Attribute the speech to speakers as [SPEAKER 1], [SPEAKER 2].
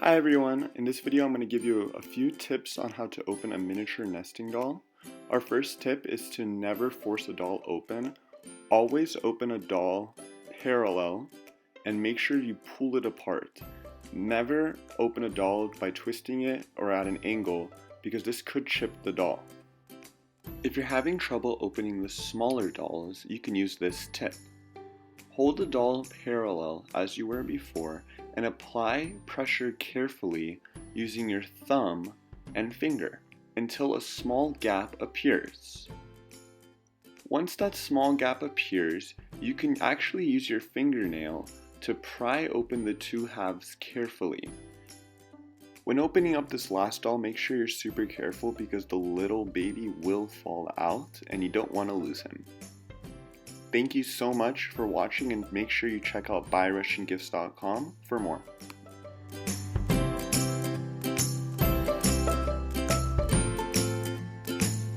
[SPEAKER 1] Hi everyone, in this video I'm going to give you a few tips on how to open a miniature nesting doll. Our first tip is to never force a doll open. Always open a doll parallel and make sure you pull it apart. Never open a doll by twisting it or at an angle because this could chip the doll. If you're having trouble opening the smaller dolls, you can use this tip. Hold the doll parallel as you were before and apply pressure carefully using your thumb and finger until a small gap appears. Once that small gap appears, you can actually use your fingernail to pry open the two halves carefully. When opening up this last doll, make sure you're super careful because the little baby will fall out and you don't want to lose him. Thank you so much for watching and make sure you check out buyrussiangifts.com for more.